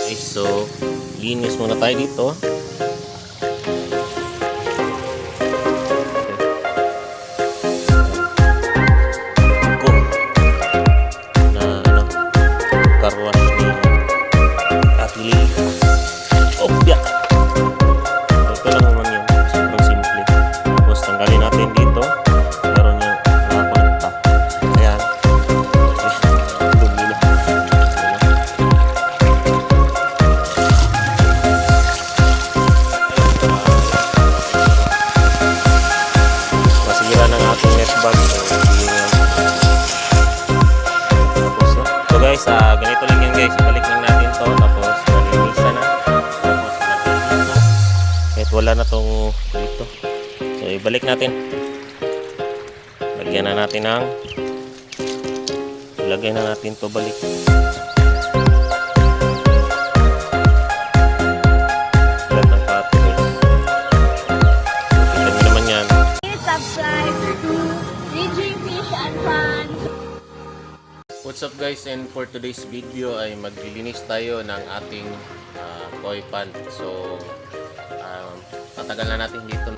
Okay, so linis muna tayo dito. Go na ano, car wash ni Ate Lily. Oh, yeah. Ito lang naman yun. Sobrang simple. Tapos tanggalin natin dito. Meron yung nakakonekta. Ayan. Dumi na. Masira ng ating net bag. So guys, ganito lang yan guys. Ibalik lang natin to. Tapos nalinisan na. Tapos nalinisan na. Kahit wala na tong dito. So ibalik natin. Lagyan na natin ng ilagay na natin to balik. Lahat ng pato guys. Kita nyo naman yan. Please subscribe to DJ Fish and Fun. What's up guys, and for today's video ay maglilinis tayo ng ating koi pond. So tatagal na natin dito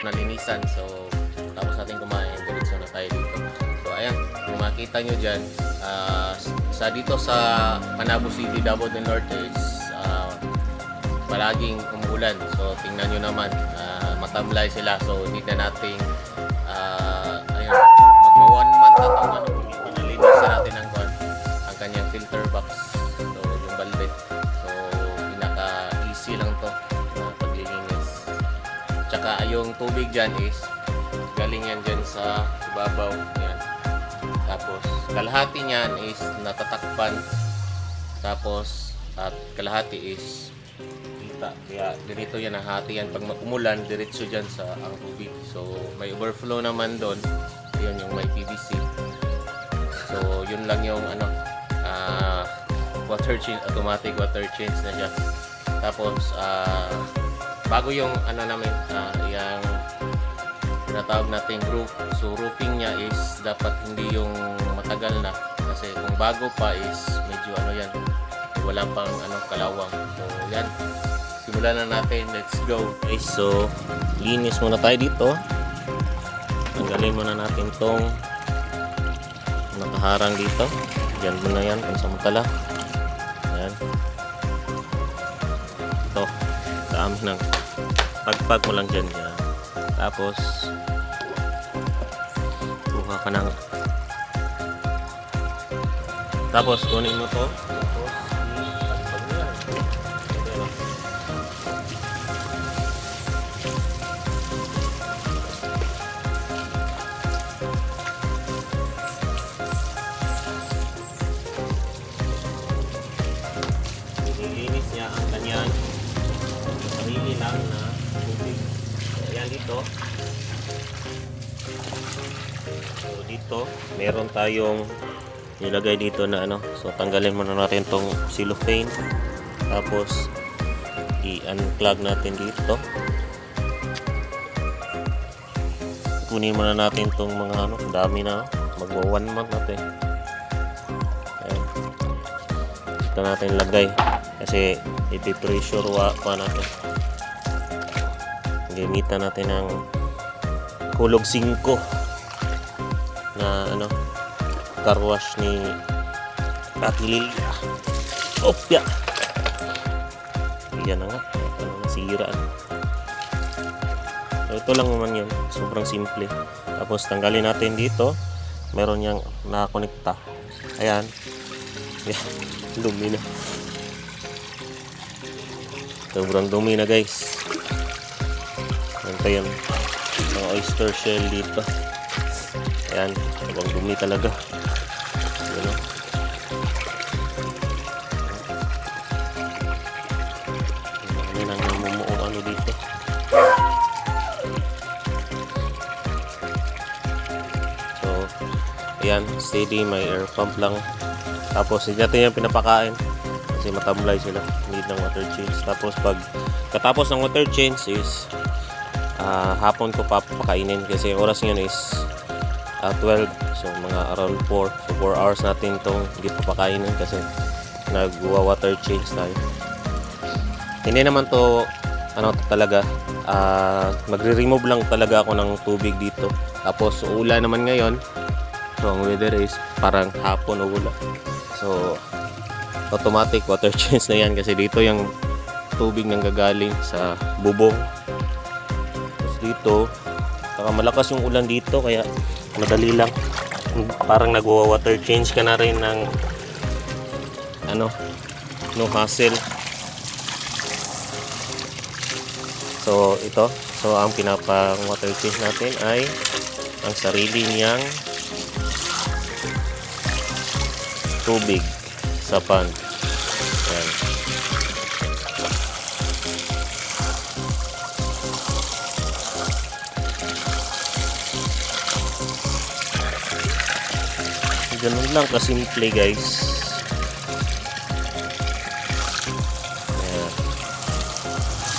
nalinisan. So tapos natin kumain, diretso na tayo dito. So ayan, kung makita nyo dyan, dito sa Panabo City, Davao del Norte is palaging umuulan. So tingnan nyo naman, matamlay sila. So hindi na natin ayan, magma 1 month na itong ano, pinalinisan natin ang kanyang filter box. So yung balde. So pinaka easy lang to paglilinis. Tsaka yung tubig dyan is galing yan dyan sa ibabaw. Yan. Tapos kalahati niyan is natatakpan. Tapos at kalahati is kita. Kaya ganito yan, nahati yan. Pag umulan, diretso dyan sa ang tubig. So may overflow naman doon. Yun yung may PVC. So yun lang yung ano, water change, automatic water change na siya. Tapos bago yung ano namin, yung tinatawag nating roof. So roofing niya is dapat hindi yung matagal na, kasi kung bago pa is medyo ano yan, wala pang ano kalawang. So yan, simulan na natin, let's go. Okay, so linis muna tayo dito. Tanggalin muna natin tong nakaharang dito. Diyan muna yan, pansamantala. Ayan. Ito, dami ng pagpag mo lang dyan. Yan. Tapos kuha ka ng tapos kunin mo to. Tapos pagpag mo yan. Nililinis niya ang kanyang sarili lang na tubig. Ayan dito. So dito, meron tayong nilagay dito na ano. So tanggalin muna natin tong cellophane. Tapos i-unclog natin dito. Kunin muna natin tong mga ano, dami na. Magwa 1 month natin. Ayan. Ito natin lagay. Kasi i-pressure pa natin. Gamitan natin ng hulog 5 na ano, car wash ni Ate Lily. Opya. Yan na nga. Ano, nasira. So, ito lang naman yun. Sobrang simple. Tapos tanggalin natin dito. Meron yang nakakonekta. Ayan. Yan. Dumi na. Sobrang dumi na guys. Ito yan. Mga oyster shell dito. Ayan. Sobrang dumi talaga. Ayan o. Ano nang namumuong ano dito. So, ayan. Steady. May air pump lang. Tapos, hindi natin yung pinapakain. Kasi matamlay sila. Need ng water change. Tapos, katapos ng water change is hapon ko papakainin kasi oras ngayon is 12, so mga around 4, so 4 hours natin itong hindi papakainin kasi nagwa-water change tayo. Hindi naman to ano talaga, magre-remove lang talaga ako ng tubig dito. Tapos ulan naman ngayon. So ang weather is parang hapon o ulan. So automatic water change na yan kasi dito yung tubig nang gagaling sa bubong. Tapos dito, saka malakas yung ulan dito kaya madali lang. Parang nagwa-water change ka na rin ng ano, no hassle. So ito, so ang pinapang water change natin ay ang sarili niyang tubig sa pond. Yan. Ganun lang kasimple guys. Ayan.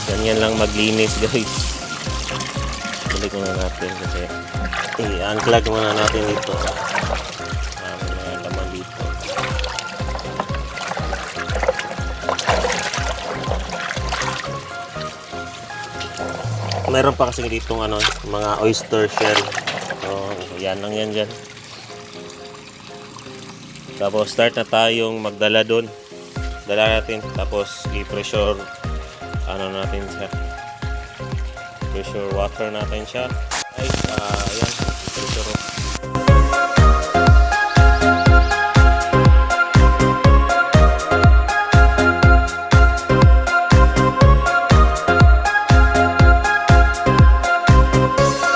Ganyan lang maglinis guys. Balik muna natin kasi i-unclog muna natin ito. May laman dito. Meron pa kasi ditong ano, mga oyster shell. So, yan lang yan dyan. Tapos start na tayong magdala doon. Dala natin tapos i-pressure ano natin siya. Pressure water natin siya. Ay, ayan, pressure.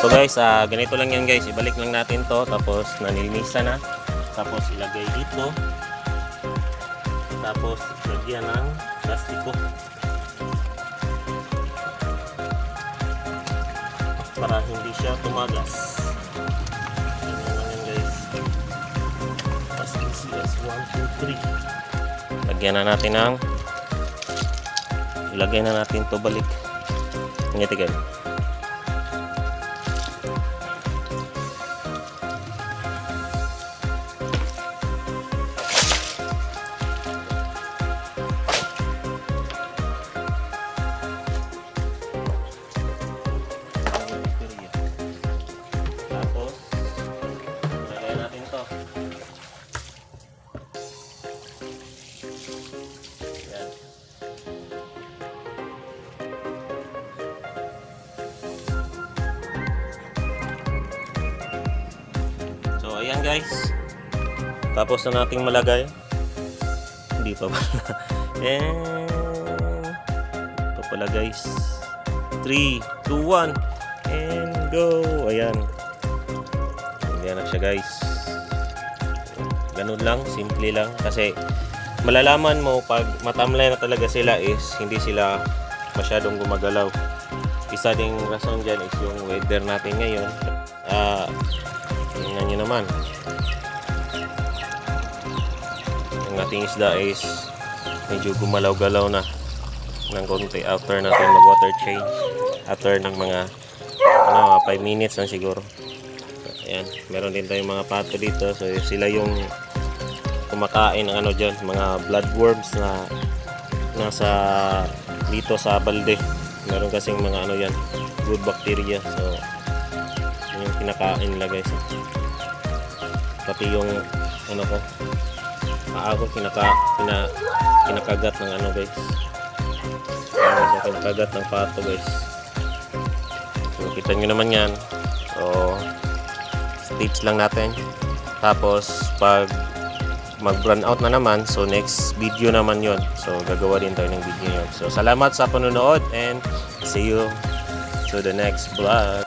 So guys, ganito lang yan guys. Ibalik lang natin to tapos nanilinisan na. Tapos ilagay dito. Tapos lagyan ng plastiko. Para hindi siya tumagas. Ganyan lang yan guys. As easy as 1, 2, 3. Lagyan na natin ng ilagay na natin to balik. Ngiti guys. So ayan guys. Tapos na nating malagay. Hindi pa pala. And ito pala guys. 3, 2, 1 and go. Ayan. Ayan na siya guys. Ganun lang, simple lang kasi malalaman mo pag matamlay na talaga sila is hindi sila masyadong gumagalaw. Isa ding rason dyan is yung weather natin ngayon. Tingnan nyo naman. Ang ating isda is medyo gumalaw-galaw na ng konti after natin mag-water change. After ng mga 5 minutes lang siguro. Ayan, meron din tayong mga pato dito. So sila yung kumakain ng ano dyan, mga bloodworms na nasa dito sa balde. Meron kasing mga ano yan, good bacteria. So yun yung kinakain nila guys. Pati yung ano ko, ako kinakagat ng ano guys. Kinakagat ng pato guys. So kita nyo naman yan. So tips lang natin. Tapos pag mag-run out na naman, so next video naman yon. So gagawa din tayo ng video yun. So salamat sa panonood and see you to the next vlog.